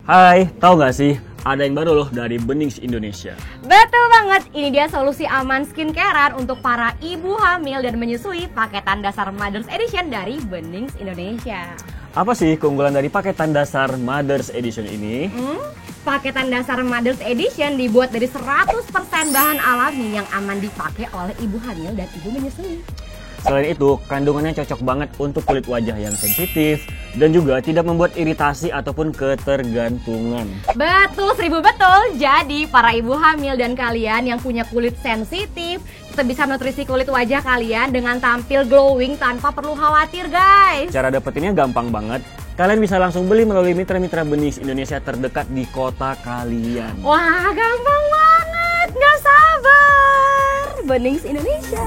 Hai, tahu nggak sih? Ada yang baru loh dari Benings Indonesia. Betul banget, ini dia solusi aman skincarean untuk para ibu hamil dan menyusui paketan dasar Mother's Edition dari Benings Indonesia. Apa sih keunggulan dari paketan dasar Mother's Edition ini? Paketan dasar Mother's Edition dibuat dari 100% bahan alami yang aman dipakai oleh ibu hamil dan ibu menyusui. Selain itu, kandungannya cocok banget untuk kulit wajah yang sensitif dan juga tidak membuat iritasi ataupun ketergantungan. Betul, 1000 betul. Jadi para ibu hamil dan kalian yang punya kulit sensitif, kita bisa nutrisi kulit wajah kalian dengan tampil glowing tanpa perlu khawatir, guys. Cara dapetinnya gampang banget. Kalian bisa langsung beli melalui mitra-mitra Benings Indonesia terdekat di kota kalian. Wah, gampang banget. Nggak sabar. Benings Indonesia.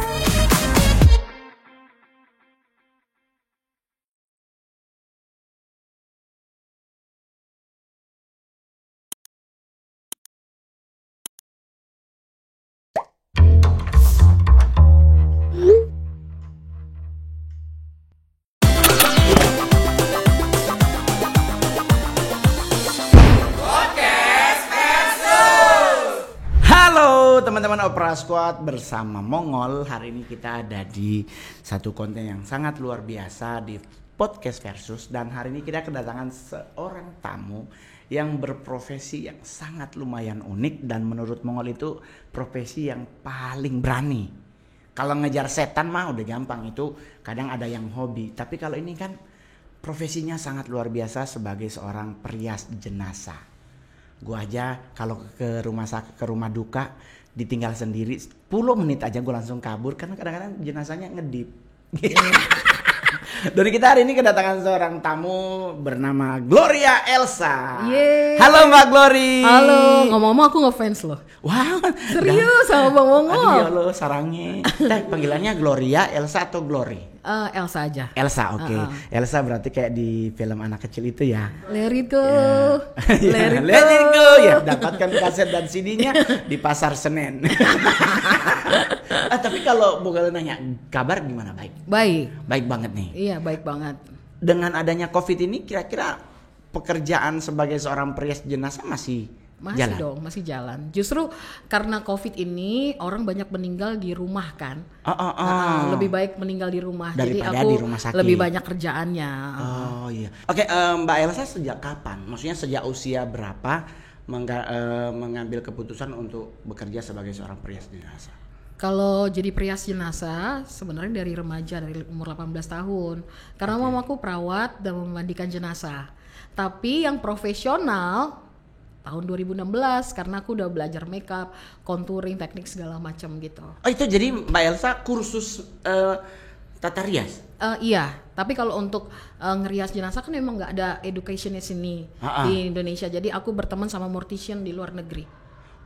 Halo teman-teman Opera Squad bersama Mongol. Hari ini kita ada di satu konten yang sangat luar biasa di Podcast Versus. Dan hari ini kita kedatangan seorang tamu yang berprofesi yang sangat lumayan unik. Dan menurut Mongol itu profesi yang paling berani. Kalau ngejar setan mah udah gampang, itu kadang ada yang hobi. Tapi kalau ini kan profesinya sangat luar biasa sebagai seorang perias jenazah. Gue aja kalau ke rumah sakit, ke rumah duka ditinggal sendiri 10 menit aja gue langsung kabur karena kadang-kadang jenazahnya ngedip. Dari kita hari ini kedatangan seorang tamu bernama Gloria Elsa. Yeay. Halo Mbak Glory. Halo, ngomong-ngomong aku ngefans loh. Wow, Serius sama Bang Aduh Mongol. ya lo sarangnya. Panggilannya Gloria Elsa atau Glory? Elsa aja. Elsa, oke. Elsa berarti kayak di film anak kecil itu ya. Let it go. Ya, let it go. Ya, dapatkan kaset dan CD-nya di Pasar Senen. Tapi kalau bukan nanya kabar gimana, baik? Baik. Baik banget nih. Iya, baik banget. Dengan adanya Covid ini kira-kira pekerjaan sebagai seorang perias jenazah masih jalan? Dong, masih jalan. Justru karena Covid ini orang banyak meninggal di rumah kan. Lebih baik meninggal di rumah. Daripada jadi aku di rumah sakit. lebih banyak kerjaannya. Oh iya. Oke, Mbak Elsa sejak kapan? Maksudnya sejak usia berapa mengambil keputusan untuk bekerja sebagai seorang perias jenazah? Kalau jadi perias jenazah sebenarnya dari remaja, dari umur 18 tahun. Karena mamaku perawat dan memandikan jenazah. Tapi yang profesional tahun 2016 karena aku udah belajar makeup, contouring, teknik segala macam gitu. Oh itu jadi Mbak Elsa kursus tata rias? Iya, tapi kalau untuk ngerias jenazah kan memang nggak ada educationnya sini di Indonesia. Jadi aku berteman sama mortician di luar negeri.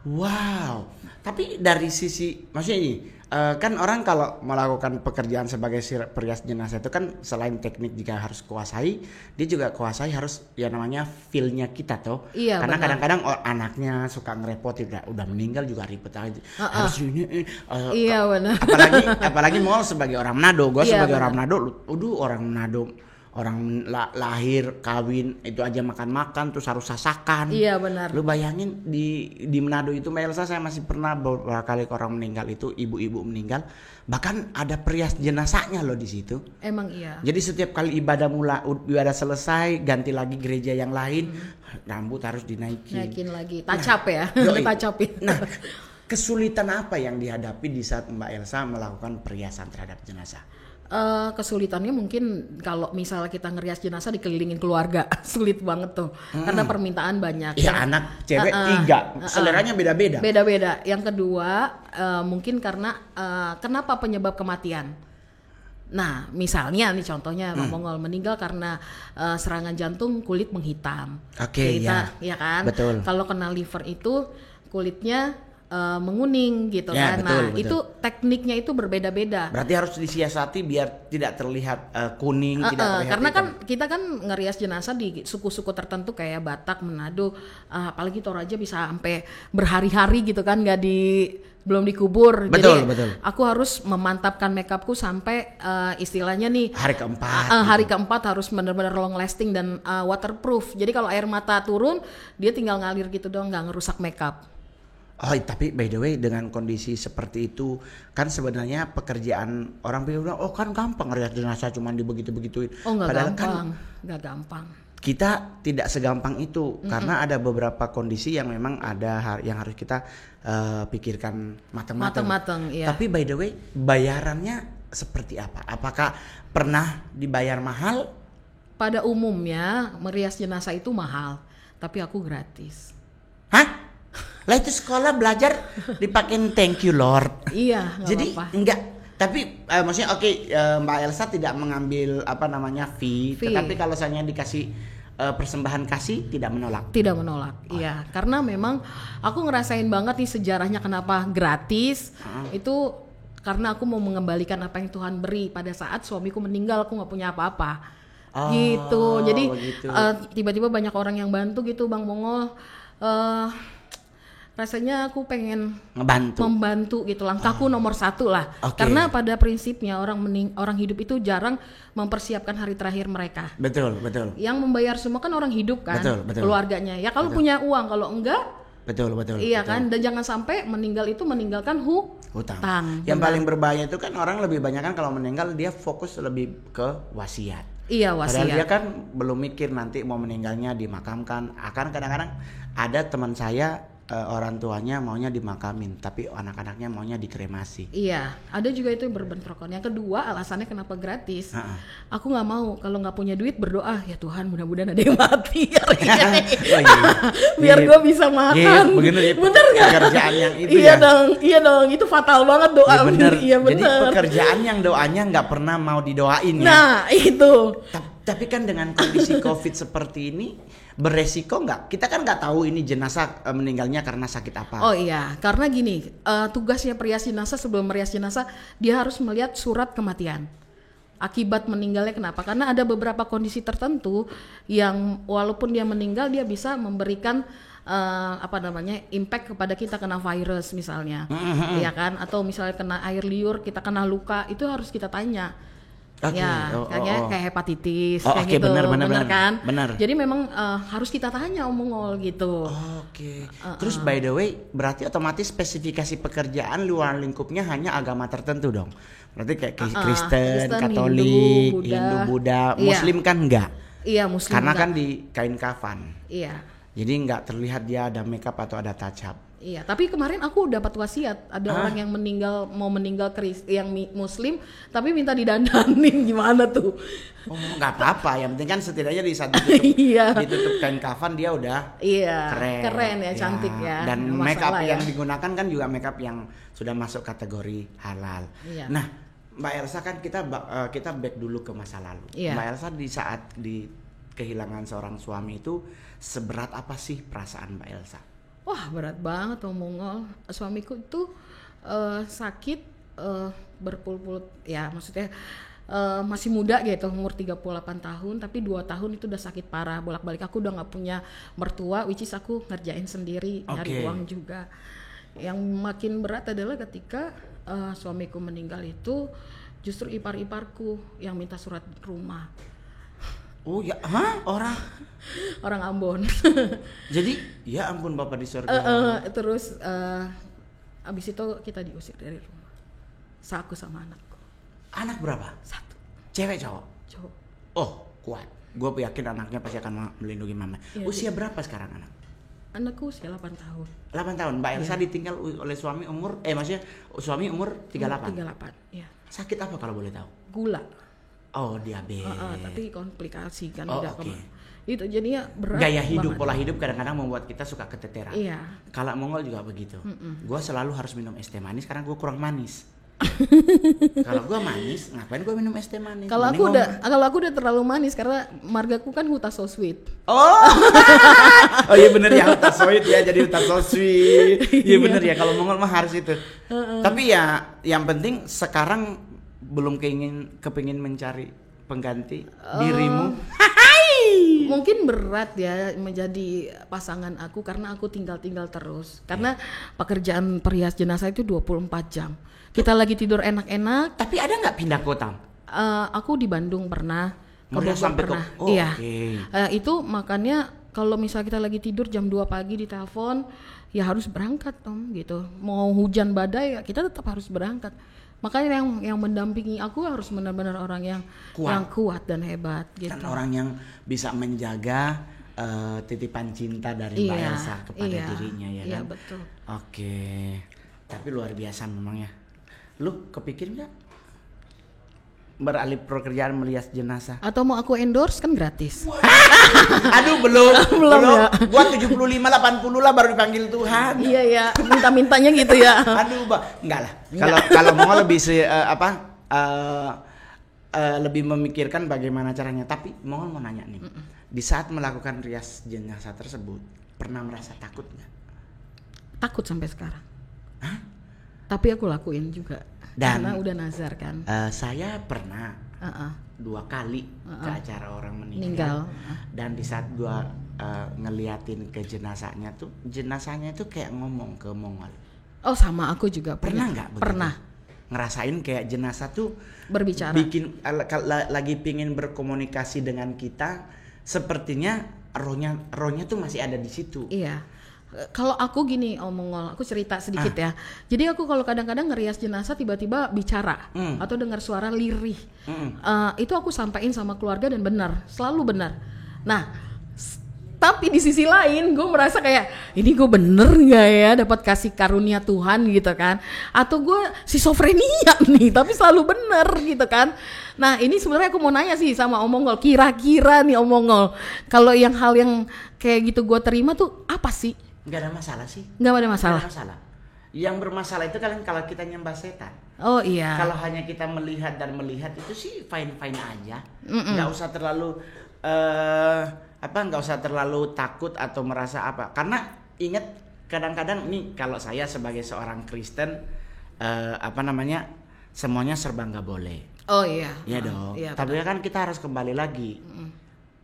Wow, tapi dari sisi maksudnya ini kan orang kalau melakukan pekerjaan sebagai perias jenazah itu kan selain teknik juga harus kuasai, dia juga kuasai harus ya namanya feel-nya kita tuh. Iya, karena benar. kadang-kadang anaknya suka ngerepotin, udah meninggal juga ribet aja. Harus ini. Iya benar. Apalagi mau sebagai orang Manado, gue Iya, sebagai benar. orang Manado, orang Manado. Orang lahir, kawin, itu aja makan-makan terus harus sasakan. Iya benar. Lu bayangin di Manado itu Mbak Elsa, saya masih pernah beberapa kali orang meninggal itu, ibu-ibu meninggal, bahkan ada perias jenazahnya loh di situ. Emang iya. Jadi setiap kali ibadah selesai, ganti lagi gereja yang lain, rambut harus dinaikin. Naikin lagi, touch up ya. Yoi. Touch upin. Nah, kesulitan apa yang dihadapi di saat Mbak Elsa melakukan periasan terhadap jenazah? Kesulitannya mungkin kalau misalnya kita ngerias jenazah dikelilingin keluarga sulit banget tuh karena permintaan banyak. Ya anak cewek 3, seleranya beda-beda. Beda-beda. Yang kedua mungkin karena kenapa penyebab kematian. Nah misalnya nih contohnya Bang Mongol meninggal karena serangan jantung kulit menghitam. Oke, ya kan. Betul. Kalau kena liver itu kulitnya menguning gitu Ya, kan. betul, Nah, betul. itu tekniknya itu berbeda-beda. Berarti harus disiasati biar tidak terlihat kuning, tidak terlihat Karena hitam. kan kita kan ngerias jenazah di suku-suku tertentu kayak Batak, Manado, apalagi Toraja bisa sampai berhari-hari gitu kan belum dikubur. Betul, Jadi betul. aku harus memantapkan makeupku sampai istilahnya nih Hari keempat. hari keempat harus benar-benar long lasting dan waterproof. Jadi kalau air mata turun, dia tinggal ngalir gitu doang, nggak ngerusak makeup. Oh, tapi by the way dengan kondisi seperti itu kan sebenarnya pekerjaan orang bilang oh kan gampang ngerias jenazah cuma dibegitu-begituin. Oh, nggak Padahal gampang, kan nggak gampang. kita tidak segampang itu karena ada beberapa kondisi yang memang yang harus kita pikirkan matang-matang. Matang-matang, iya. Tapi by the way bayarannya seperti apa? Apakah pernah dibayar mahal? Pada umumnya merias jenazah itu mahal, tapi aku gratis. Hah? Lah itu sekolah belajar dipakein thank you Lord. Iya, nggak Jadi apa-apa. enggak, tapi maksudnya oke, Mbak Elsa tidak mengambil fee, tetapi kalau misalnya dikasih persembahan kasih tidak menolak. Tidak menolak, iya. Karena memang aku ngerasain banget nih sejarahnya kenapa gratis. Itu karena aku mau mengembalikan apa yang Tuhan beri pada saat suamiku meninggal, aku nggak punya apa-apa. Oh, Gitu. Jadi begitu. tiba-tiba banyak orang yang bantu gitu, Bang Mongol. Rasanya aku pengen membantu gitu, langkahku nomor satu lah. Oke. Karena pada prinsipnya orang hidup itu jarang mempersiapkan hari terakhir mereka. Betul. Yang membayar semua kan orang hidup kan, Betul. keluarganya. Ya kalau punya uang, kalau enggak, Betul. iya betul. kan. Dan jangan sampai meninggal itu meninggalkan hutang. Yang Benar. paling berbahaya itu kan orang lebih banyak kan kalau meninggal dia fokus lebih ke wasiat. Iya, Padahal dia wasiat. kan belum mikir nanti mau meninggalnya dimakamkan. Akan kadang-kadang ada teman saya orang tuanya maunya dimakamin, tapi anak-anaknya maunya dikremasi. Iya, ada juga itu yang berbentrokan. Yang kedua, alasannya kenapa gratis? Aku nggak mau kalau nggak punya duit berdoa, ya Tuhan mudah-mudahan ada yang mati hari ini. Oh, iya. Biar gue bisa makan. Iya, bener nggak? pekerjaan yang itu Iya ya. iya dong, itu fatal banget doa. Iya bener. Iya Jadi bener. pekerjaan yang doanya nggak pernah mau didoain ya. Nah itu. Tapi kan dengan kondisi COVID seperti ini beresiko nggak? Kita kan nggak tahu ini jenazah meninggalnya karena sakit apa. Oh iya, karena gini, tugasnya perias jenazah sebelum merias jenazah dia harus melihat surat kematian. Akibat meninggalnya kenapa? Karena ada beberapa kondisi tertentu yang walaupun dia meninggal dia bisa memberikan impact kepada kita, kena virus misalnya, ya kan? Atau misalnya kena air liur, kita kena luka, itu harus kita tanya. Oke, Ya, kayaknya kayak hepatitis, kayak oke, gitu, benar kan? benar. Jadi memang harus kita tanya Om Mongol gitu. Oke. Terus by the way, berarti otomatis spesifikasi pekerjaan luar lingkupnya hanya agama tertentu dong. Berarti kayak Kristen, Katolik, Hindu, Buddha, Iya. Muslim kan enggak? Iya, Muslim. Karena enggak. kan di kain kafan. Iya. Jadi nggak terlihat dia ada makeup atau ada touch up. Iya, tapi kemarin aku dapat wasiat, ada orang yang mau meninggal yang Muslim, tapi minta didandanin, gimana tuh? Oh, nggak apa-apa. Yang penting kan setidaknya di saat ditutup, Iya. ditutup kain kafan dia udah Iya, keren ya, cantik ya. Dan Nggak makeup masalah yang ya. digunakan kan juga makeup yang sudah masuk kategori halal. Iya. Nah, Mbak Elsa kan kita back dulu ke masa lalu. Iya. Mbak Elsa di saat kehilangan seorang suami itu seberat apa sih perasaan Mbak Elsa? Wah, berat banget Om Mongol. Suamiku itu sakit berpuluh-puluh, ya maksudnya masih muda gitu, umur 38 tahun, tapi 2 tahun itu udah sakit parah, bolak-balik. Aku udah nggak punya mertua, which is aku ngerjain sendiri, nyari uang juga. Yang makin berat adalah ketika suamiku meninggal itu justru ipar-iparku yang minta surat rumah. Oh ya, Orang Ambon. Jadi ya ampun Bapak di surga. Terus abis itu kita diusir dari rumah. Aku sama anakku. Anak berapa? 1. Cewek cowok? Cowok. Oh kuat. Gue yakin anaknya pasti akan melindungi mama. Iya, Usia berapa sekarang anak? Anakku usia 8 tahun. 8 tahun. Mbak Elsa ditinggal oleh suami maksudnya suami umur 38. 38, ya. Sakit apa kalau boleh tahu? Gula. Oh, diabetes. Tapi komplikasi kan Oh, udah oke. Itu jadinya berat. Gaya hidup, banget. pola hidup kadang-kadang membuat kita suka keteteran. Iya. Kalau Mongol juga begitu. Gue selalu harus minum es teh manis karena gue kurang manis. Kalau gua manis, ngapain gua minum es teh manis? Kalau Mending aku udah terlalu manis karena margaku kan Huta So Sweet. Oh, oh iya bener ya, Huta Sweet ya, jadi Huta So Sweet. Iya bener ya, kalau Mongol mah harus itu. Tapi ya, yang penting sekarang belum kepingin mencari pengganti dirimu. Mungkin berat ya menjadi pasangan aku karena aku tinggal terus. Karena pekerjaan perias jenazah itu 24 jam. Kita lagi tidur enak-enak. Tapi ada nggak pindah kota? Aku di Bandung pernah, ke Udah Bogor sampai pernah. oh, Iya. okay. Itu makanya kalau misalnya kita lagi tidur jam 2 pagi di telepon, ya harus berangkat Tom gitu. Mau hujan badai kita tetap harus berangkat. Makanya yang mendampingi aku harus benar-benar orang yang kuat dan hebat gitu. Kan orang yang bisa menjaga titipan cinta dari Mbak Elsa kepada dirinya ya kan. Iya betul. Oke. Tapi luar biasa memang ya. Lu kepikir nggak beralih pekerjaan melihat jenazah? Atau mau aku endorse kan gratis. Aduh belum ya. Gua 75 80 lah baru dipanggil Tuhan. Iya ya, minta-mintanya gitu ya. Aduh, enggak lah. Kalau mau lebih lebih memikirkan bagaimana caranya. Tapi mau nanya nih. Di saat melakukan rias jenazah tersebut, pernah merasa takut nggak? Takut sampai sekarang. Hah? Tapi aku lakuin juga. Karena udah nazar kan. Saya pernah 2 kali ke acara orang meninggal. Dan di saat gua ngeliatin ke jenazahnya tuh kayak ngomong ke Mongol. Oh sama aku juga pernah nggak? Pernah. Ngerasain kayak jenazah tuh berbicara. Bikin lagi pingin berkomunikasi dengan kita, sepertinya rohnya tuh masih ada di situ. Iya. Kalau aku gini Mongol, aku cerita sedikit ya. Jadi aku kalau kadang-kadang ngerias jenazah tiba-tiba bicara atau dengar suara lirih, itu aku sampaikan sama keluarga dan benar, selalu benar. Nah, tapi di sisi lain gue merasa kayak ini gue bener nggak ya dapat kasih karunia Tuhan gitu kan? Atau gue schizofrenia nih, tapi selalu bener gitu kan? Nah ini sebenarnya aku mau nanya sih sama Om Mongol, kira-kira nih Om Mongol, kalau hal yang kayak gitu gue terima tuh apa sih? Nggak ada masalah sih. Nggak ada masalah. Nggak ada masalah. Yang bermasalah itu kan kalau kita nyembah setan. Oh iya. Kalau hanya kita melihat itu sih fine aja. Nggak usah terlalu nggak usah terlalu takut atau merasa apa. Karena ingat kadang-kadang nih kalau saya sebagai seorang Kristen semuanya serba nggak boleh. Oh iya. Iya dong. Iya, tapi kan kita harus kembali lagi.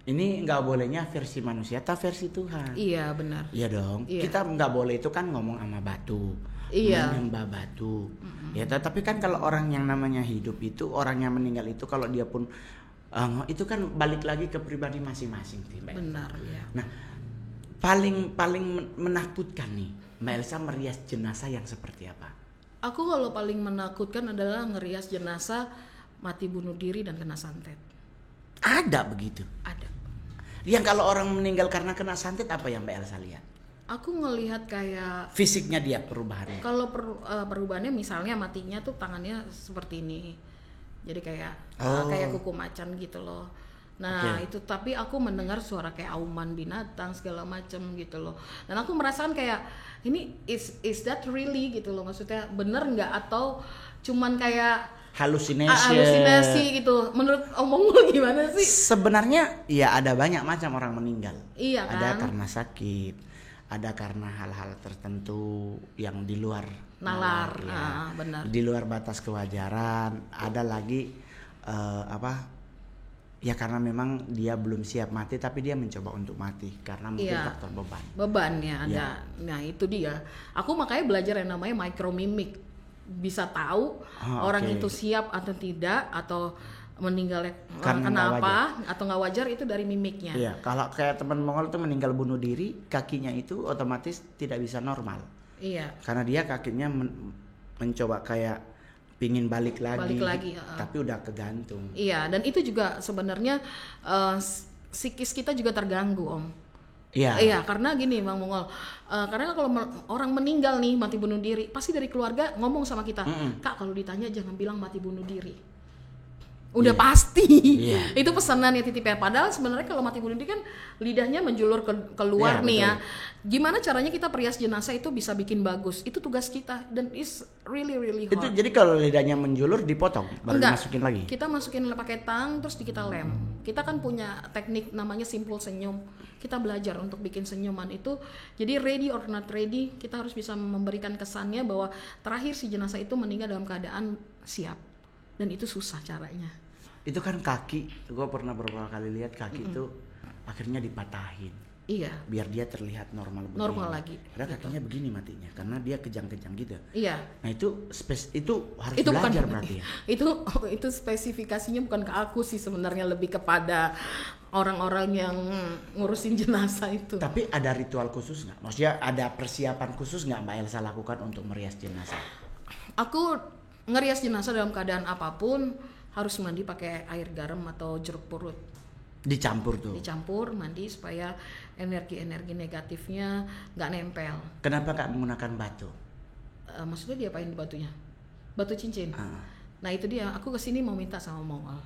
Ini nggak bolehnya versi manusia atau versi Tuhan. Iya benar. Iya dong. Iya. Kita nggak boleh itu kan ngomong sama batu. Iya. Menyembah batu. Ya tapi kan kalau orang yang namanya hidup itu, orang yang meninggal itu kalau dia pun itu kan balik lagi ke pribadi masing-masing. Benar. Ya. Nah paling menakutkan nih Mbak Elsa merias jenazah yang seperti apa? Aku kalau paling menakutkan adalah ngerias jenazah mati bunuh diri dan kena santet. Ada begitu? Ada. Yang kalau orang meninggal karena kena santet apa yang Mbak Elsa lihat? Aku ngelihat kayak fisiknya dia perubahannya. Kalau perubahannya misalnya matinya tuh tangannya seperti ini. Jadi kayak kuku macan gitu loh. Nah, itu tapi aku mendengar suara kayak auman binatang segala macam gitu loh. Dan aku merasakan kayak ini is that really gitu loh. Maksudnya bener nggak atau cuman kayak halusinasi gitu. Menurut Om Mongol gimana sih? Sebenarnya ya ada banyak macam orang meninggal. Iya kan? Ada karena sakit, ada karena hal-hal tertentu yang di luar nalar ya. Benar. Di luar batas kewajaran. Ada lagi ya karena memang dia belum siap mati tapi dia mencoba untuk mati karena mungkin faktor bebannya ada. Nah itu dia. Aku makanya belajar yang namanya micromimic. Bisa tahu orang itu siap atau tidak atau meninggalnya kenapa atau nggak wajar itu dari mimiknya. Iya, kalau kayak teman Mongol itu meninggal bunuh diri, kakinya itu otomatis tidak bisa normal. Iya. Karena dia kakinya mencoba kayak pingin balik lagi. Tapi udah kegantung. Iya, dan itu juga sebenarnya psikis kita juga terganggu, Om. Iya, karena gini Bang Mongol, karena kalau orang meninggal nih mati bunuh diri, pasti dari keluarga ngomong sama kita, Kak kalau ditanya jangan bilang mati bunuh diri. Udah Iya. pasti. Iya. Itu pesanannya titipnya. Padahal sebenarnya kalau mati bunuh diri kan lidahnya menjulur keluar Iya, nih ya. betul. Gimana caranya kita perias jenazah itu bisa bikin bagus? Itu tugas kita dan is really Itu hard. jadi kalau lidahnya menjulur dipotong baru Enggak. dimasukin lagi. Kita masukin pakai tang terus kita lem. Kita kan punya teknik namanya simpul senyum. Kita belajar untuk bikin senyuman itu. Jadi ready or not ready, kita harus bisa memberikan kesannya bahwa terakhir si jenazah itu meninggal dalam keadaan siap. Dan itu susah caranya. Itu kan kaki, gue pernah beberapa kali lihat kaki itu akhirnya dipatahin Iya. biar dia terlihat normal begini. Normal lagi. Padahal kakinya begini matinya karena dia kejang-kejang gitu. Iya. Nah itu harus Itu bukan belajar berarti ya. itu spesifikasinya bukan ke aku sih, sebenarnya lebih kepada orang-orang yang ngurusin jenazah itu. Tapi ada ritual khusus nggak? Maksudnya ada persiapan khusus nggak Mbak Elsa lakukan untuk merias jenazah? Aku ngerias jenazah dalam keadaan apapun harus mandi pakai air garam atau jeruk purut, Dicampur tuh. dicampur mandi supaya energi negatifnya nggak nempel. Kenapa nggak menggunakan batu? Maksudnya diapain batunya? Batu cincin. Ah. Nah itu dia, aku kesini mau minta sama Mongol.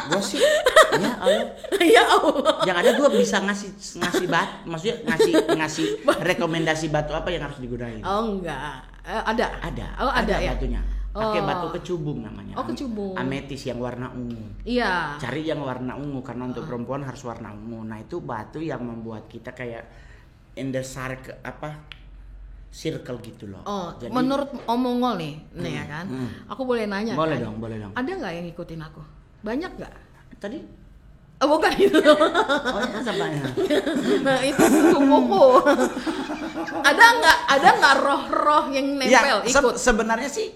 Gue sih, ya Allah. Ya Allah. Yang ada gue bisa ngasih batu, maksudnya ngasih rekomendasi batu apa yang harus digunakan. Oh enggak. Ada. Ada. Oh ada ya. Batunya. Pakai Oh. batu kecubung namanya. Oh, kecubung. Ametis yang warna ungu. Iya. Cari yang warna ungu karena untuk perempuan harus warna ungu. Nah itu batu yang membuat kita kayak in the circle gitu loh. Oh, Jadi, menurut Om Mongol nih ya kan. Aku boleh nanya boleh kan? dong, boleh dong. Ada nggak yang ngikutin aku? Banyak nggak? Tadi, Oh, bukan itu. oh ya sampainya. Nah itu sepupuku. Ada nggak roh-roh yang nempel Ya, ikut? sebenarnya sih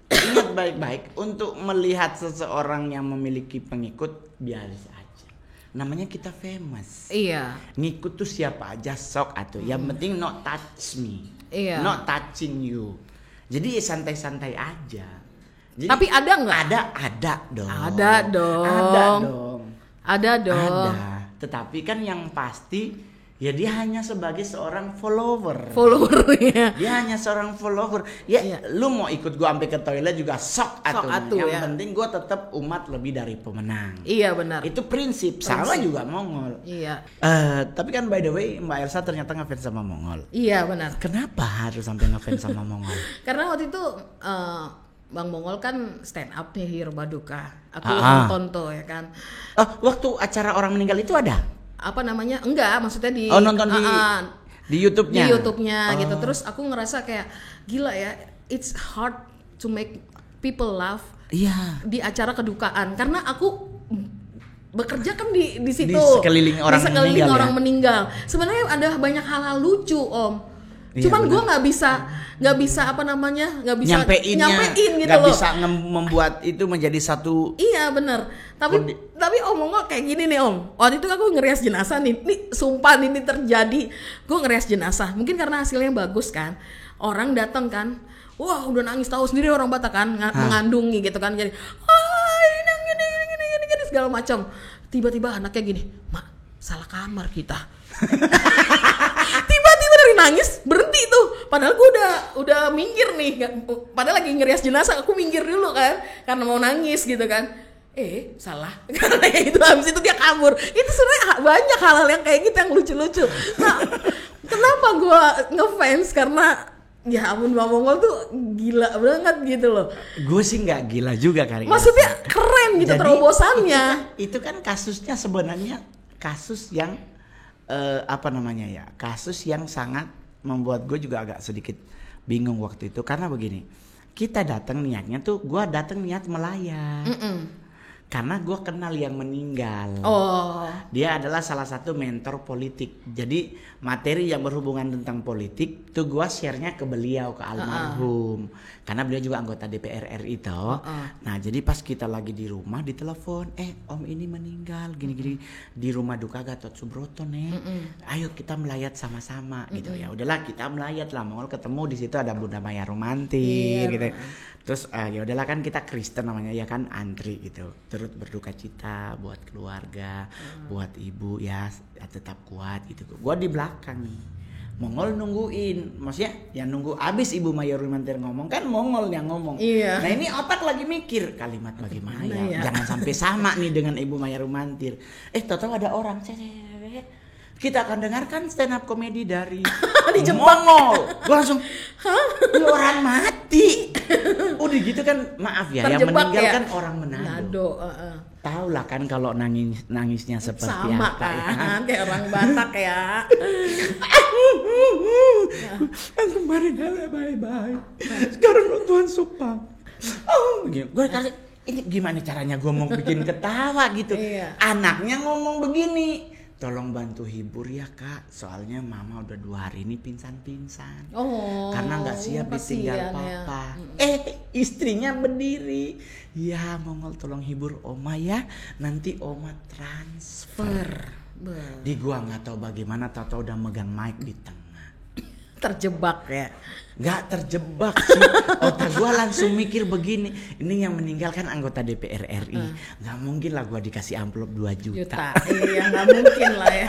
ingat baik-baik untuk melihat seseorang yang memiliki pengikut biasa aja. Namanya kita famous. Iya. Ngikut tuh siapa aja sok atuh. Yang penting not touch me. Iya. Not touching you. Jadi santai-santai aja. Jadi, Tapi ada nggak? Ada dong. Ada dong. Ada dong. Ada dong. Ada. Tetapi kan yang pasti ya dia hanya sebagai seorang follower. Followernya. Dia hanya seorang follower. Ya, Iya. lu mau ikut gua sampai ke toilet juga sok atuh. atuh, Yang ya. penting gua tetap umat lebih dari pemenang. Iya benar. Itu prinsip. Sama juga Mongol. Iya. Tapi kan by the way Mbak Elsa ternyata ngefans sama Mongol. Iya benar. Kenapa harus sampai ngefans sama Mongol? Karena waktu itu Bang Mongol kan stand up nih Hiro Baduka. Aku Ah. nonton tuh ya kan. Waktu acara orang meninggal itu ada? Apa namanya? Enggak, maksudnya di Nonton di YouTube-nya. Di YouTube-nya gitu. Terus aku ngerasa kayak gila ya, it's hard to make people laugh Iya. di acara kedukaan karena aku bekerja kan di situ Di sekeliling orang di sekeliling meninggal, orang ya? meninggal. Sebenarnya ada banyak hal-hal lucu Om. Iya, Cuman gue benar. nggak bisa apa namanya, nggak bisa Nyampein gitu nggak loh. bisa membuat itu menjadi satu. Iya bener. Tapi Om Mongol kayak gini nih Om. Waktu itu aku ngerias jenazah nih. Nih sumpah ini terjadi. Gue ngerias jenazah. Mungkin karena hasilnya bagus kan. Orang datang kan. Wah udah nangis, tahu sendiri orang Batak kan mengandungi gitu kan. Jadi ini segala macam. Tiba-tiba anaknya gini, "Mak, salah kamar kita." Tiba-tiba dari nangis berhenti tuh. Padahal gue udah minggir nih. Padahal lagi ngerias jenazah, aku minggir dulu kan karena mau nangis gitu kan. Salah. Karena itu habis itu dia kabur. Itu sebenarnya banyak hal-hal yang kayak gitu yang lucu-lucu. Nah, kenapa gue ngefans? Karena ya ampun Bang Mongol tuh gila banget gitu loh. Gue sih nggak gila juga kali. Maksudnya keren gitu Jadi, terobosannya. Itu kan kasusnya sebenarnya kasus yang kasus yang sangat membuat gue juga agak sedikit bingung waktu itu karena begini, kita datang niatnya tuh gue datang niat melayat. Karena gue kenal yang meninggal. Oh. Dia adalah salah satu mentor politik. Jadi materi yang berhubungan tentang politik tuh gue share-nya ke beliau, ke almarhum. Karena beliau juga anggota DPR RI toh. Nah jadi pas kita lagi di rumah ditelepon, Om ini meninggal gini-gini di rumah duka Gatot Subroto nih. Ayo kita melayat sama-sama gitu ya. Udahlah kita melayat lah. Mongol ketemu di situ ada Bunda Maya Romanti gitu. Terus ya udahlah kan kita Kristen namanya ya kan, antri gitu. Turut berduka cita buat keluarga, buat ibu ya tetap kuat gitu. Gua di belakang nih. Mongol nungguin, maksudnya yang nunggu abis Ibu Maya Rumantir ngomong, kan Mongol yang ngomong. Iya. Nah ini otak lagi mikir kalimat bagaimana ya, Iya. jangan sampai sama nih dengan Ibu Maya Rumantir. Tahu-tahu ada orang, kita akan dengarkan stand up komedi dari Mongol. Gue langsung, ini orang mati. Udah gitu kan, maaf ya, yang Terjebak meninggal ya? kan orang Manado. Tahu lah kan kalau nangisnya seperti Sama apa ya. kan, kayak orang Batak ya. Yang kemarin bye-bye. Sekarang lo Tuhan Supang. Gue kasih, ini gimana caranya gue mau bikin ketawa gitu. Iya. Anaknya ngomong begini, tolong bantu hibur ya kak, soalnya mama udah 2 hari ini pingsan-pingsan. Karena nggak siap ditinggal kasihan papa. Istrinya berdiri, ya Mongol tolong hibur oma ya, nanti oma transfer. Di gua nggak tahu bagaimana, tahu udah megang mic di tengah. Terjebak ya. Nggak terjebak sih, otak gua langsung mikir begini, ini yang meninggal kan anggota DPR RI, nggak mungkin lah gua dikasih amplop 2 juta. Iya, nggak mungkin lah ya.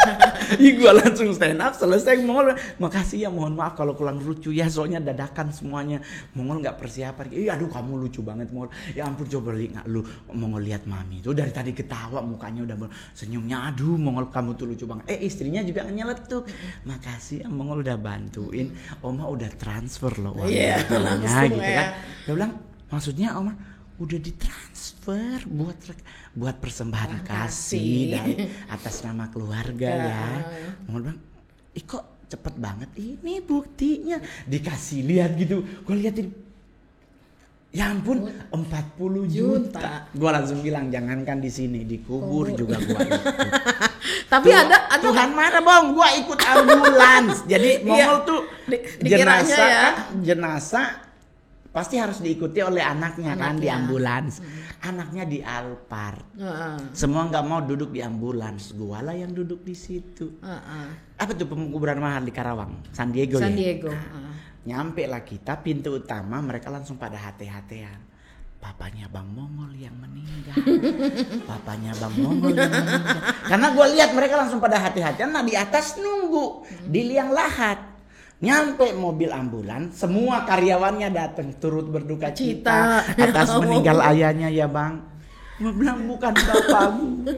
Gua langsung stand up, selesai Mongol, makasih ya, mohon maaf kalau kurang lucu ya, soalnya dadakan semuanya. Mongol nggak persiapan. Aduh kamu lucu banget Mongol. Ya ampun, coba lihat lu Mongol, lihat mami tuh dari tadi ketawa, mukanya udah senyumnya. Aduh Mongol kamu tuh lucu banget. Istrinya juga nyeletuk. Makasih ya Mongol udah bantuin. Oma udah transfer loh uangnya. Iya, langsung gitu ya. kan. Dia bilang maksudnya Oma udah ditransfer buat persembahan kasih dari atas nama keluarga ya. Mongol bilang, kok cepet banget, ini buktinya, dikasih lihat gitu. Gue liatin, ya ampun 40 juta. Gue langsung bilang jangankan di sini, dikubur juga gue ikut. Tapi ada Tuhan marah bang, gue ikut ambulans. Jadi Mongol tuh dikiranya jenazah ya. kan, jenazah pasti harus diikuti oleh anaknya kan di ambulans. Anaknya di Alphard. Semua nggak mau duduk di ambulans. Gua lah yang duduk di situ. Apa tuh penguburan mahal di Karawang? San Diego. San ya? Diego. Nyampe lah kita pintu utama, mereka langsung pada hati-hatian. Papanya Bang Mongol yang meninggal. Papanya Bang Mongol yang meninggal. Karena gue lihat mereka langsung pada hati-hatian. Nah di atas nunggu di liang lahat. Nyampe mobil ambulan, semua karyawannya datang turut berduka cita atas meninggal ayahnya ya bang. Gue bilang bukan bapakmu.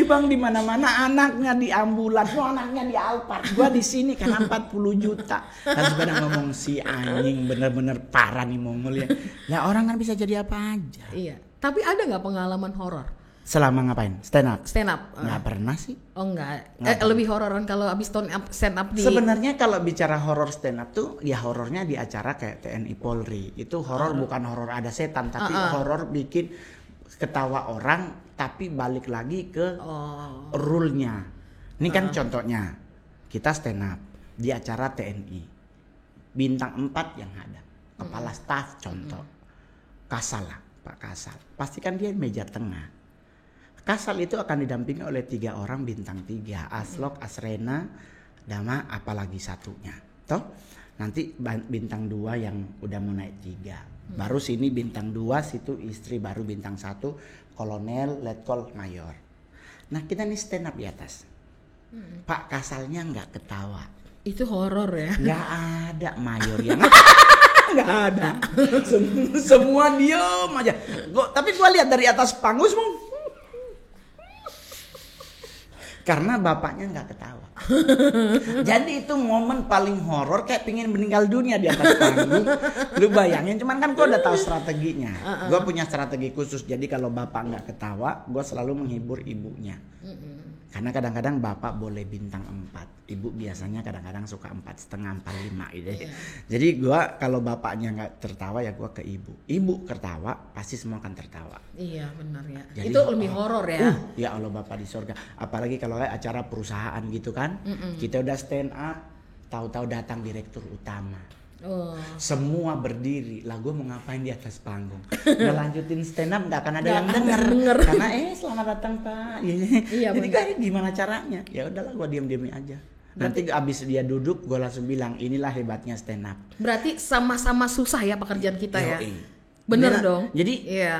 Bang di mana-mana anaknya di ambulans, anaknya di Alphard. Gua di sini karena 40 juta. Lalu pada ngomong si anjing bener-bener parah nih Mongol ya. Lah orang kan bisa jadi apa aja. Iya. Tapi ada nggak pengalaman horor? Selama ngapain? Stand up? Stand up? Nggak pernah sih. Oh enggak. Lebih hororan kalau abis stand up di. Sebenarnya kalau bicara horor stand up tuh ya horornya di acara kayak TNI Polri. Itu horor bukan horor ada setan, tapi horor bikin ketawa orang tapi balik lagi ke rule-nya. Ini kan contohnya kita stand up di acara TNI. Bintang 4 yang ada. Kepala staf contoh. Kasal lah, Pak Kasal. Pastikan dia meja tengah. Kasal itu akan didampingi oleh 3 orang bintang 3. Aslok, Asrena, Dama, apalagi satunya. Toh? Nanti bintang 2 yang udah mau naik 3. Baru sini bintang 2, situ istri, baru bintang 1, kolonel, letkol, mayor. Nah kita nih stand up di atas. Pak Kasalnya nggak ketawa. Itu horor ya? Nggak ada mayor yang nggak ada. Semua diem aja. Tapi gue lihat dari atas panggung semua. Karena bapaknya nggak ketawa. Jadi itu momen paling horor, kayak pingin meninggal dunia di atas panggung. Lu bayangin, cuman kan gue udah tahu strateginya. Gue punya strategi khusus. Jadi kalau bapak nggak ketawa, gue selalu menghibur ibunya. Karena kadang-kadang bapak boleh bintang 4, ibu biasanya kadang-kadang suka 4,5, 4,5 gitu. Jadi gue kalau bapaknya nggak tertawa ya gue ke ibu. Ibu tertawa pasti semua akan tertawa. Iya benar ya. Jadi, itu lebih horor ya. Ya Allah bapak di surga. Apalagi kalau kayak acara perusahaan gitu kan, kita udah stand up, tahu-tahu datang direktur utama. Semua berdiri lah, gue mau ngapain di atas panggung? Udah lanjutin stand up nggak akan ada yang denger. Karena selamat datang pak. Iya, jadi kayak gimana caranya? Ya udahlah gue diem aja. Nanti abis dia duduk gue langsung bilang inilah hebatnya stand up. Berarti sama-sama susah ya pekerjaan kita ya. Bener Bener dong. Jadi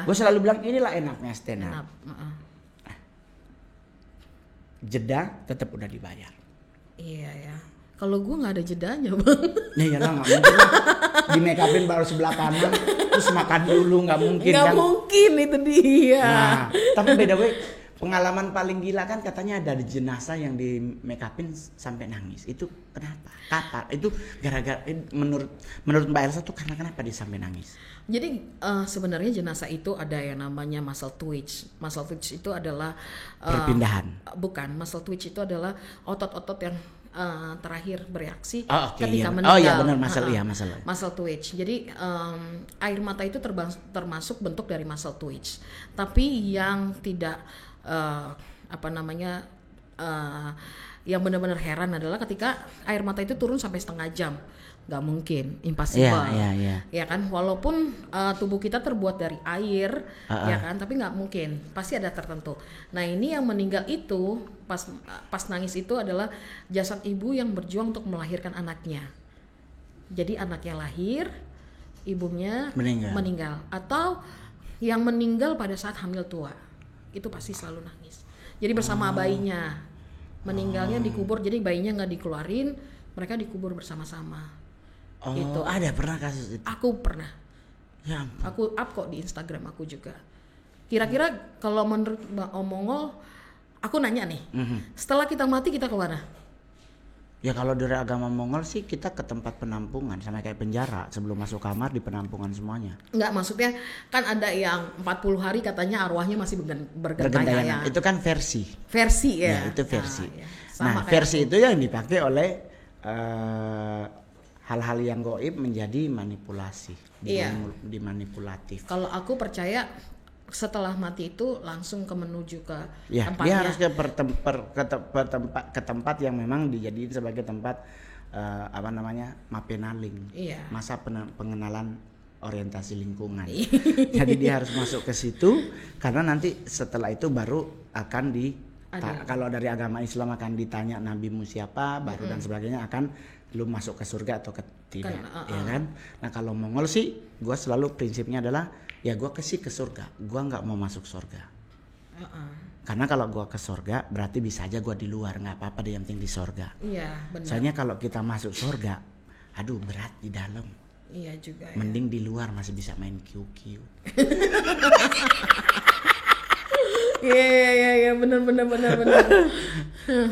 gue selalu bilang inilah enaknya stand up. Jeda tetap udah dibayar. Iya ya. Kalau gue nggak ada jedanya bang. Ya iyalah nggak mungkin lah. Di make upin baru sebelah kanan, terus makan dulu nggak mungkin Nggak kan. mungkin itu dia. Nah, tapi beda way. Pengalaman paling gila kan katanya ada jenazah yang di make upin sampai nangis. Itu kenapa? Kapan? Itu gara-gara menurut Mbak Elsa tuh karena kenapa dia sampai nangis? Jadi sebenarnya jenazah itu ada yang namanya muscle twitch. Muscle twitch itu adalah Perpindahan. Bukan, muscle twitch itu adalah otot-otot yang terakhir bereaksi Oh, oke, ketika iya. meninggal. Oh iya benar muscle. Muscle twitch. Jadi air mata itu termasuk bentuk dari muscle twitch. Tapi yang tidak yang benar-benar heran adalah ketika air mata itu turun sampai setengah jam. Nggak mungkin, impossible. Iya. Ya kan, walaupun tubuh kita terbuat dari air, ya kan, tapi nggak mungkin, pasti ada tertentu. Nah ini yang meninggal itu pas nangis itu adalah jasad ibu yang berjuang untuk melahirkan anaknya. Jadi anaknya lahir, ibunya meninggal, atau yang meninggal pada saat hamil tua, itu pasti selalu nangis. Jadi bersama bayinya, meninggalnya dikubur, jadi bayinya nggak dikeluarin, mereka dikubur bersama-sama. Oh, Gitu. ada pernah kasus itu? Aku pernah. Ya ampun. Aku up kok di Instagram aku juga. Kira-kira kalau menurut Mbak Omongol, aku nanya nih, setelah kita mati kita ke mana? Ya kalau dari agama Mongol sih kita ke tempat penampungan sama kayak penjara, sebelum masuk kamar di penampungan semuanya. Enggak, maksudnya kan ada yang 40 hari katanya arwahnya masih bergentayangan. Itu kan versi. Versi ya. Ya, itu versi. Ya. Nah, Sama versi kayak itu yang dipakai oleh hal-hal yang gaib menjadi manipulasi, dimanipulatif. kalau aku percaya setelah mati itu langsung menuju ke Ya, tempatnya. dia harus ke tempat yang memang dijadiin sebagai tempat mapenaling. Iya. Masa pengenalan orientasi lingkungan. Jadi dia harus masuk ke situ karena nanti setelah itu baru akan kalau dari agama Islam akan ditanya nabimu siapa, baru dan sebagainya akan lu masuk ke surga atau tidak, ya kan? Nah kalau Mongol sih, gue selalu prinsipnya adalah ya gue ke surga, gue nggak mau masuk surga. Karena kalau gue ke surga berarti bisa aja gue di luar, nggak apa-apa deh, yang penting di surga. Iya, benar. Soalnya kalau kita masuk surga, aduh berat di dalam. Iya juga. Ya. Mending di luar masih bisa main QQ. Iya, benar.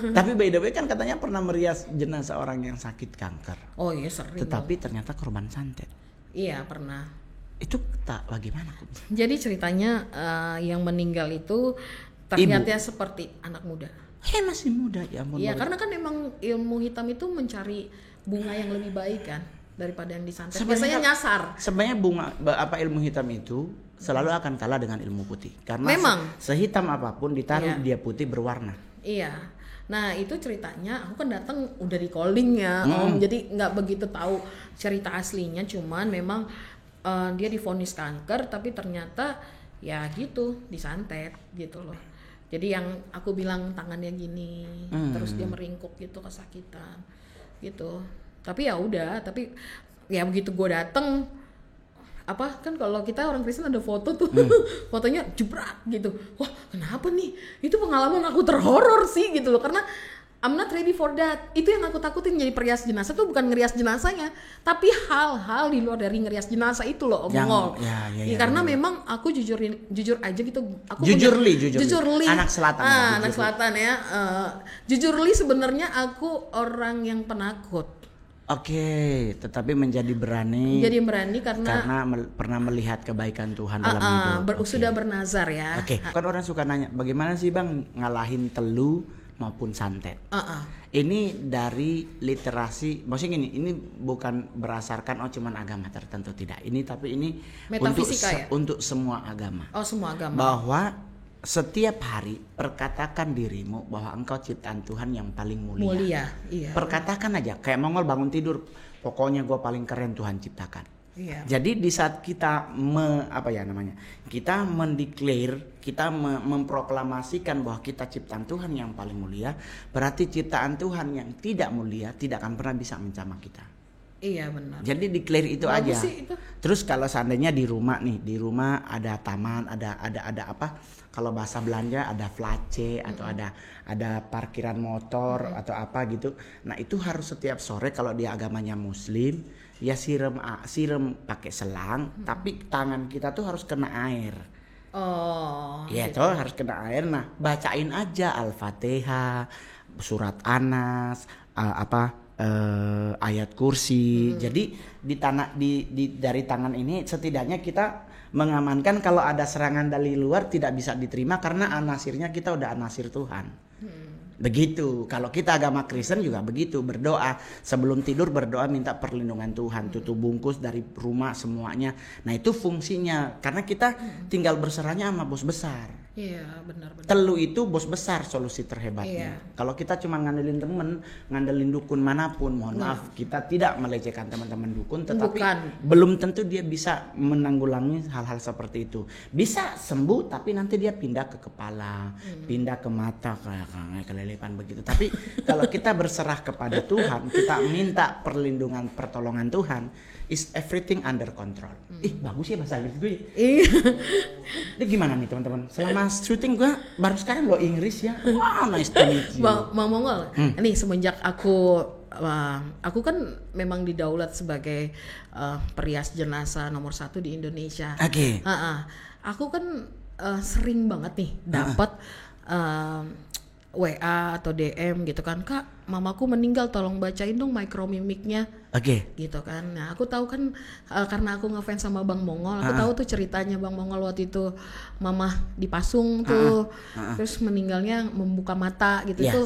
Tapi by the way kan katanya pernah merias jenazah orang yang sakit kanker. Oh iya sering. Tetapi ternyata korban santet. Iya pernah. Itu bagaimana? Jadi ceritanya yang meninggal itu terlihatnya seperti anak muda. Masih muda ya ampun. Iya karena kan emang ilmu hitam itu mencari bunga yang lebih baik kan daripada yang disantet. Biasanya nyasar. Sebenarnya ilmu hitam itu selalu akan kalah dengan ilmu putih. Karena memang sehitam apapun ditaruh dia putih berwarna. Iya. Nah itu ceritanya aku kan datang udah di calling ya Om, jadi nggak begitu tahu cerita aslinya, cuman memang dia divonis kanker tapi ternyata ya gitu disantet gitu loh. Jadi yang aku bilang tangannya gini, terus dia meringkuk gitu kesakitan gitu. Tapi ya udah, tapi ya begitu gue dateng kan kalau kita orang Kristen ada foto tuh fotonya jebrak gitu. Wah kenapa nih, itu pengalaman aku terhoror sih gitu loh, karena I'm not ready for that. Itu yang aku takutin, jadi perias jenazah tuh bukan ngerias jenazahnya, tapi hal-hal di luar dari ngerias jenazah itu loh Omongol. Karena memang aku jujur aja gitu, aku jujur li anak selatan ya. Jujur li sebenarnya aku orang yang penakut. Oke, tetapi menjadi berani. Jadi berani karena pernah melihat kebaikan Tuhan dalam hidup. Sudah bernazar ya. Oke. Kan orang suka nanya, bagaimana sih Bang ngalahin telu maupun santet? Ini dari literasi, maksudnya gini, ini bukan berdasarkan cuman agama tertentu, tidak. Ini tapi ini metafisika untuk semua agama. Oh, semua agama. Bahwa setiap hari perkatakan dirimu bahwa engkau ciptaan Tuhan yang paling mulia. Iya. Perkatakan aja, kayak Mongol bangun tidur, pokoknya gue paling keren Tuhan ciptakan. Iya. Jadi di saat kita kita mendeklar, kita memproklamasikan bahwa kita ciptaan Tuhan yang paling mulia, berarti ciptaan Tuhan yang tidak mulia tidak akan pernah bisa mencamak kita. Iya benar. Jadi di-clear itu Bagus aja. sih itu. Terus kalau seandainya di rumah nih, di rumah ada taman, ada apa? Kalau bahasa Belanda ada place atau ada parkiran motor atau apa gitu. Nah, itu harus setiap sore kalau dia agamanya Muslim, ya siram pakai selang, tapi tangan kita tuh harus kena air. Oh. Ya gitu. toh harus kena air. Nah, bacain aja Al-Fatihah, surat Anas, ayat kursi. Jadi dari tangan ini setidaknya kita mengamankan kalau ada serangan dari luar tidak bisa diterima karena anasirnya kita udah anasir Tuhan. Begitu. Kalau kita agama Kristen juga begitu, berdoa sebelum tidur, berdoa minta perlindungan Tuhan, tutup bungkus dari rumah semuanya. Nah, itu fungsinya karena kita tinggal berserahnya sama bos besar. Iya benar. Telu itu bos besar solusi terhebatnya. Iya. Kalau kita cuma ngandelin temen, ngandelin dukun manapun, mohon maaf, kita tidak melecehkan teman-teman dukun, tetapi belum tentu dia bisa menanggulangi hal-hal seperti itu. Bisa sembuh, tapi nanti dia pindah ke kepala, pindah ke mata, kayak kelelepan begitu. Tapi kalau kita berserah kepada Tuhan, kita minta perlindungan, pertolongan Tuhan, is everything under control. Bagus ya bahasa Inggris gue. Iya. Ini gimana nih teman-teman? Selama syuting gue baru sekarang lo Inggris ya. Wow, nice to meet you. Bang Mongol, nih semenjak aku kan memang didaulat sebagai perias jenazah nomor 1 di Indonesia. Oke. Aku kan sering banget nih dapat WA atau DM gitu kan, Kak, mamaku meninggal, tolong bacain dong micromimicnya. Oke. Gitu kan. Nah, aku tahu kan karena aku ngefans sama Bang Mongol, aku tahu tuh ceritanya Bang Mongol waktu itu mama dipasung tuh, terus meninggalnya membuka mata gitu Ya, tuh.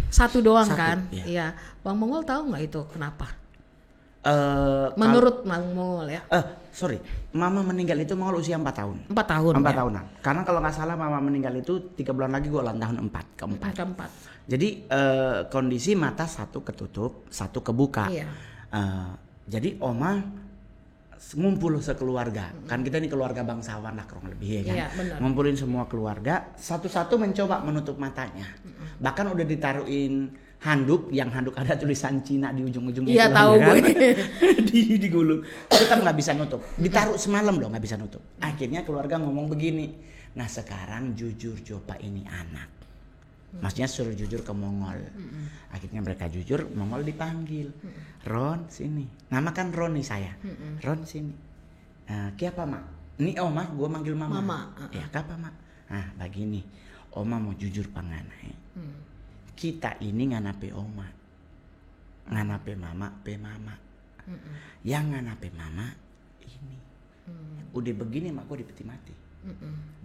Satu doang kan. Iya. Bang Mongol tahu nggak itu kenapa? Menurut Bang Mongol ya. Sorry, mama meninggal itu Mongol usia 4 tahun. 4 tahun. 4 tahunan. Karena kalau nggak salah mama meninggal itu 3 bulan lagi gue ulang tahun keempat. Jadi kondisi mata satu ketutup, satu kebuka. Iya. Jadi oma ngumpul sekeluarga. Kan kita ini keluarga bangsawan lah kurang lebih ya kan. Iya, benar. Ngumpulin semua keluarga, satu-satu mencoba menutup matanya. Bahkan udah ditaruhin handuk, yang handuk ada tulisan Cina di ujung-ujungnya. Iya, tahu gue. digulung. Tetap nggak bisa nutup. Ditaruh semalam loh nggak bisa nutup. Akhirnya keluarga ngomong begini. Nah, sekarang jujur Jopa ini anak. Maksudnya suruh jujur ke Mongol. Akhirnya mereka jujur, Mongol dipanggil. Ron sini. Nama kan Ron nih saya. Ron sini. Kiapa mak? Ini oma, gue manggil mama. Ya kapa mak? Nah begini, oma mau jujur panganai. Kita ini nganape oma, nganape mama, pe mama. Yang nganape mama ini. Udah begini mak gue dipeti mati.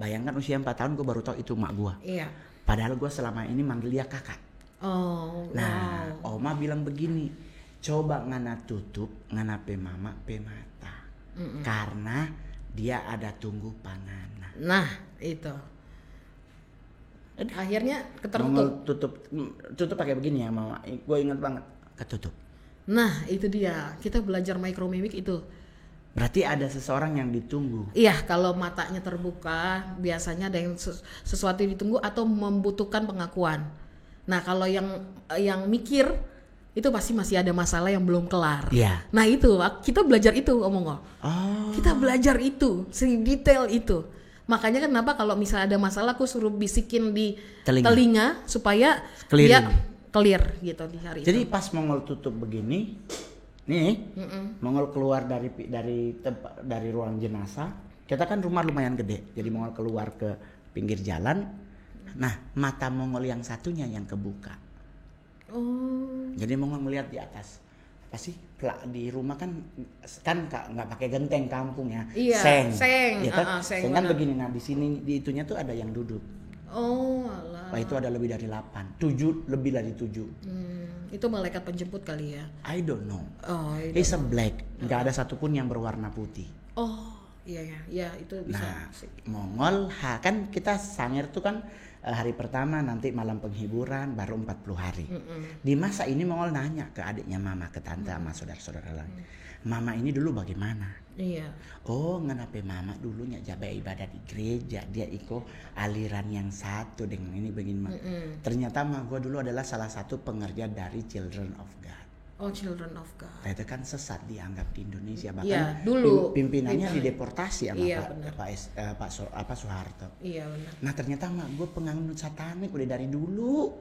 Bayangkan usia 4 tahun gue baru tahu itu mak gue. Iya. Padahal gue selama ini manggil dia kakak. Oh. Nah, oma bilang begini, coba ngana tutup, ngana pe mama pe mata, karena dia ada tunggu panganan. Nah, itu. Akhirnya Mongol ketertutup. tutup pakai begini ya mama, gue ingat banget, ketutup. Nah, itu dia. Kita belajar micromimic itu. Berarti ada seseorang yang ditunggu. Iya, kalau matanya terbuka, biasanya ada yang sesuatu yang ditunggu atau membutuhkan pengakuan. Nah, kalau yang mikir itu pasti masih ada masalah yang belum kelar. Iya. Nah, itu kita belajar itu, Omong. Kita belajar itu, sedetail itu. Makanya kenapa kalau misalnya ada masalah aku suruh bisikin di telinga supaya dia clear gitu di hari itu. Jadi pas Mongol tutup begini, nih, Mongol keluar dari ruang jenazah. Kita kan rumah lumayan gede, jadi Mongol keluar ke pinggir jalan. Nah, mata Mongol yang satunya yang kebuka. Oh. Jadi Mongol melihat di atas. Apa sih? Di rumah kan nggak pakai genteng kampung ya. Iya, seng. Ya kan? Seng kan begini. Nah, di sini di itunya tuh ada yang duduk. Oh, alah. Wah, itu ada lebih dari 8, 7, lebih dari 7. Itu malaikat penjemput kali ya. I don't know. Oh, It's a black. Nggak ada satupun yang berwarna putih. Oh, iya itu bisa. Nah, Mongol kan kita Sangir tuh kan hari pertama nanti malam penghiburan baru 40 hari. Di masa ini Mongol nanya ke adiknya mama, ke tante sama saudara-saudara lain. Mama ini dulu bagaimana? Iya. Oh, nganape mama dulunya jaga ibadah di gereja, dia ikut aliran yang satu dengan ini begini. Ternyata mama gue dulu adalah salah satu pengerja dari Children of God. Oh, Children of God. Nah, itu kan sesat dianggap di Indonesia, bahkan Iya, dulu. pimpinannya dideportasi sama Iya, Pak Soeharto. Iya benar. Nah ternyata mak gue penganut satanik udah dari dulu.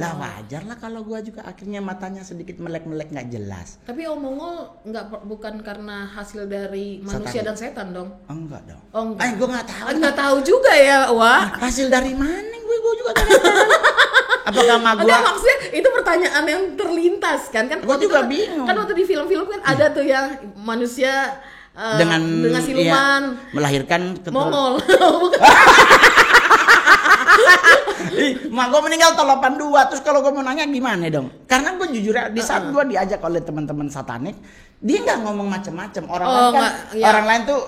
Lah wajar lah kalau gue juga akhirnya matanya sedikit melek-melek nggak jelas. Tapi Om Mongol bukan karena hasil dari manusia Satanik. dan setan dong? Enggak dong. Oh enggak. Gue nggak tahu. Nggak tahu juga ya, Wak. Hasil dari mana gue juga nggak tahu. Apakah mak gue? Enggak, maksudnya itu pertanyaan yang terlintas kan Gua waktu juga itu bingung. Kan waktu di film-film kan ada tuh yang manusia dengan siluman melahirkan Mongol. Mak gue meninggal tahun 82, terus kalau gue mau nanya gimana dong? Karena gue jujur di saat gue diajak oleh teman-teman satanik, dia nggak ngomong macem-macem. Orang lain kan, orang lain tuh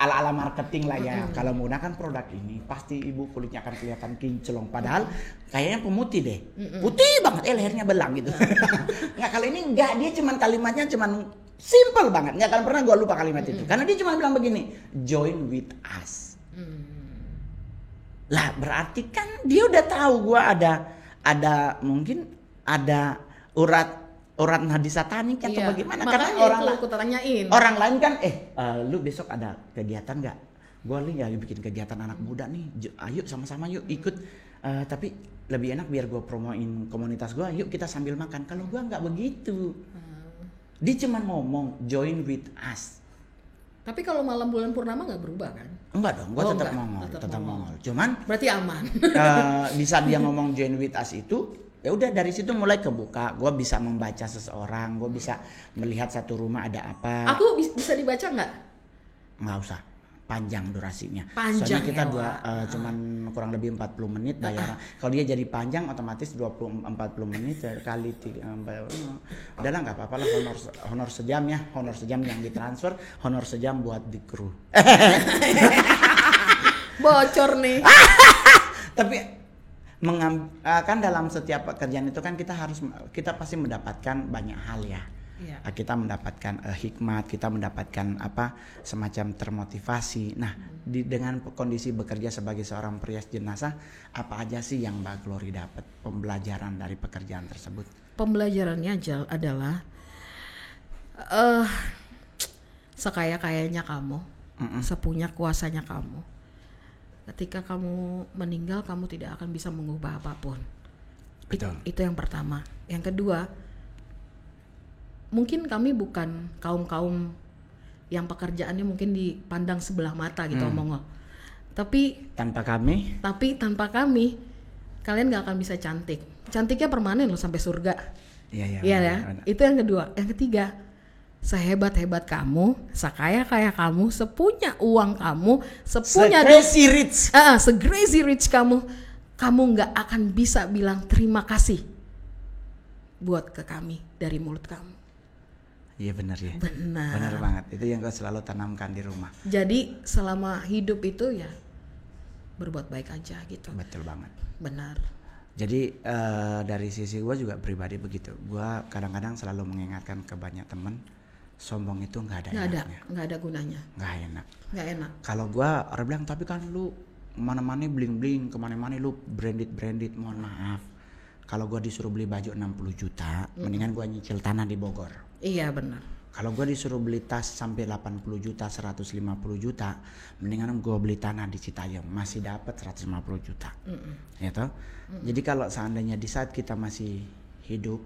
ala-ala marketing lah ya. Kalau menggunakan produk ini, pasti ibu kulitnya akan kelihatan kinclong. Padahal kayaknya pemutih deh, putih banget, lehernya belang gitu. Nggak, kalau ini nggak, dia cuman kalimatnya cuman simple banget. Nggak akan pernah gue lupa kalimat itu. Karena dia cuma bilang begini, join with us. Lah berarti kan dia udah tahu gue ada mungkin ada urat nadi satanik atau bagaimana. Karena orang lain kan lu besok ada kegiatan nggak? Gue lagi bikin kegiatan anak muda nih, ayo sama-sama yuk ikut. Tapi lebih enak biar gue promoin komunitas gue, yuk kita sambil makan. Kalau gue nggak begitu, dia cuma ngomong join with us. Tapi kalau malam bulan purnama nggak berubah kan? Enggak dong, gue tetap Mongol. Cuman berarti aman. Di saat dia ngomong join with us itu, ya udah dari situ mulai kebuka. Gue bisa membaca seseorang, gue bisa melihat satu rumah ada apa. Aku bisa dibaca nggak? Nggak usah, panjang durasinya. Panjang. Soalnya kita cuman kurang lebih 40 menit bayar. Kalau dia jadi panjang otomatis 40 menit kali 3. Udahlah nggak apa-apa lah, honor sejam ya, honor sejam yang ditransfer, honor sejam buat di kru. Bocor nih. Tapi kan dalam setiap pekerjaan itu kan kita pasti mendapatkan banyak hal ya. Iya. Kita mendapatkan hikmat, kita mendapatkan semacam termotivasi. Nah, dengan kondisi bekerja sebagai seorang perias jenazah, apa aja sih yang Mbak Glory dapat pembelajaran dari pekerjaan tersebut? Pembelajarannya adalah sekaya-kayanya kamu, sepunya kuasanya kamu. Ketika kamu meninggal, kamu tidak akan bisa mengubah apapun. Betul. Itu yang pertama. Yang kedua, mungkin kami bukan kaum yang pekerjaannya mungkin dipandang sebelah mata gitu, Mongol. Tapi tanpa kami, kalian gak akan bisa cantik. Cantiknya permanen loh sampai surga. Iya ya. Itu yang kedua. Yang ketiga, sehebat-hebat kamu, sekaya-kaya kamu, sepunya uang kamu, se-crazy rich kamu gak akan bisa bilang terima kasih buat ke kami dari mulut kamu. Iya benar ya. Benar banget. Itu yang gue selalu tanamkan di rumah. Jadi selama hidup itu ya berbuat baik aja gitu. Betul banget. Benar. Jadi dari sisi gue juga pribadi begitu. Gue kadang-kadang selalu mengingatkan ke banyak temen, sombong itu nggak ada gunanya. Nggak enak. Kalau gue orang bilang, tapi kan lu kemana-mana bling-bling, kemana-mana lu branded. Mohon maaf. Kalau gue disuruh beli baju 60 juta, mendingan gue nyicil tanah di Bogor. Iya benar. Kalau gue disuruh beli tas sampai 80 juta, 150 juta, mendingan gue beli tanah di Citayam, masih dapat 150 juta. Ya toh? Jadi kalau seandainya di saat kita masih hidup,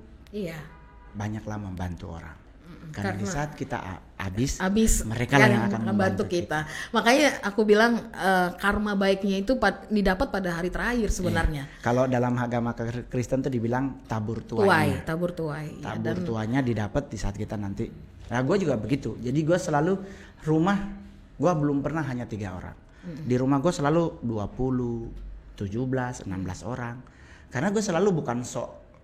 banyaklah membantu orang. Karena di saat kita habis mereka lah yang akan membantu kita. Makanya aku bilang karma baiknya itu didapat pada hari terakhir sebenarnya. Kalau dalam agama Kristen tuh dibilang tabur tuanya. Tabur tuanya didapat di saat kita nanti. Nah gue juga begitu. Jadi gue selalu rumah gue belum pernah hanya 3 orang. Di rumah gue selalu 20, 17, 16 orang. Karena gue selalu bukan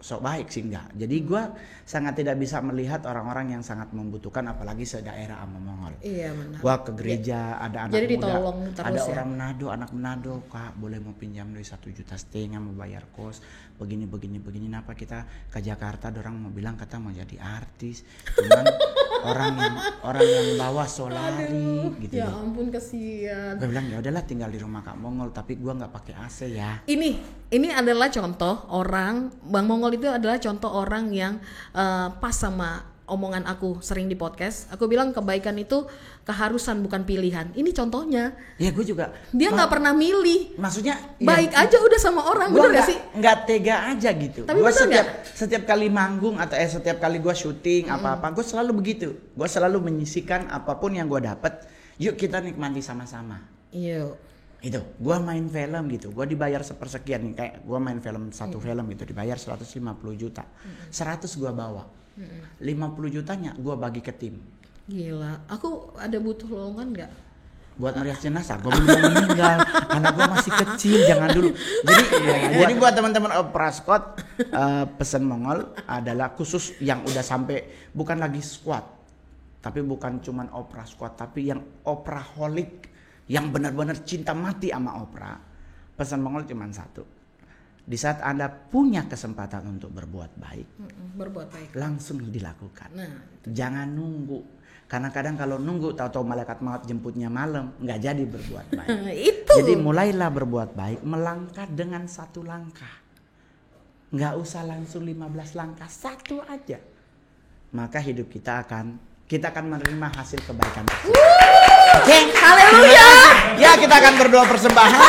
sok baik sih, enggak. Jadi gue sangat tidak bisa melihat orang-orang yang sangat membutuhkan, apalagi sedaerah sama Mongol. Iya benar. Gue ke gereja, ada anak jadi muda, ada ya? orang Manado, anak Manado, Kak boleh mau pinjam duit 1,5 juta mau bayar kos, begini. Kenapa kita ke Jakarta, orang mau bilang kata mau jadi artis, cuman orang yang bawa Solari gitu Ya ya. ampun kasihan. Gue bilang ya udahlah tinggal di rumah Kak Mongol, tapi gue nggak pakai AC ya. Ini adalah contoh orang, Bang Mongol itu adalah contoh orang yang pas sama omongan aku sering di podcast. Aku bilang kebaikan itu keharusan bukan pilihan. Ini contohnya. Ya gue juga. Dia nggak pernah milih. Maksudnya Baik aja udah sama orang, gue bener gak sih? nggak tega aja gitu. Tapi Gue bener setiap kali manggung atau setiap kali gue syuting apa-apa, gue selalu begitu. Gue selalu menyisikan apapun yang gue dapat. Yuk kita nikmati sama-sama. Iya. Itu gue main film gitu, gue dibayar sepersekian nih, kayak gue main film satu film gitu dibayar 150 juta, 100 gue bawa, 50 jutanya gue bagi ke tim. Gila, aku ada butuh lowongan nggak? Buat merias jenazah, gue belum meninggal, anak gue masih kecil, jangan dulu. Jadi buat teman-teman Opera Squad, pesan Mongol adalah khusus yang udah sampai bukan lagi squad, tapi bukan cuman Opera Squad, tapi yang operaholic, yang benar-benar cinta mati sama opera. Pesan Mongol cuma satu. Di saat Anda punya kesempatan untuk berbuat baik, Berbuat baik. langsung dilakukan. Nah, Jangan nunggu. Karena kadang kalau nunggu tahu-tahu malaikat maut jemputnya malam, nggak jadi berbuat baik. itu. Jadi mulailah berbuat baik, melangkah dengan satu langkah. Nggak usah langsung 15 langkah, satu aja. Maka hidup kita akan menerima hasil kebaikan. Oke, haleluya. Ya, kita akan berdoa persembahan.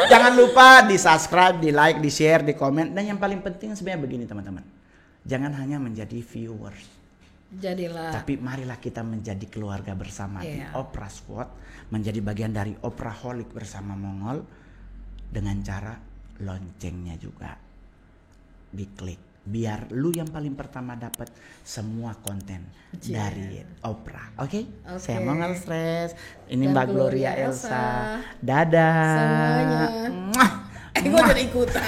Jangan lupa di subscribe, di like, di share, di komen. Dan yang paling penting sebenarnya begini teman-teman. Jangan hanya menjadi viewers. Jadilah. Tapi marilah kita menjadi keluarga bersama di Opera Squad. Menjadi bagian dari Operaholic bersama Mongol. Dengan cara loncengnya juga diklik. Biar lu yang paling pertama dapat semua konten dari opera. Oke? Saya Mongol Stress. Ini Dan Mbak Gloria Elsa. Dadah. Semuanya. Mwah. Gue jadi ikutan.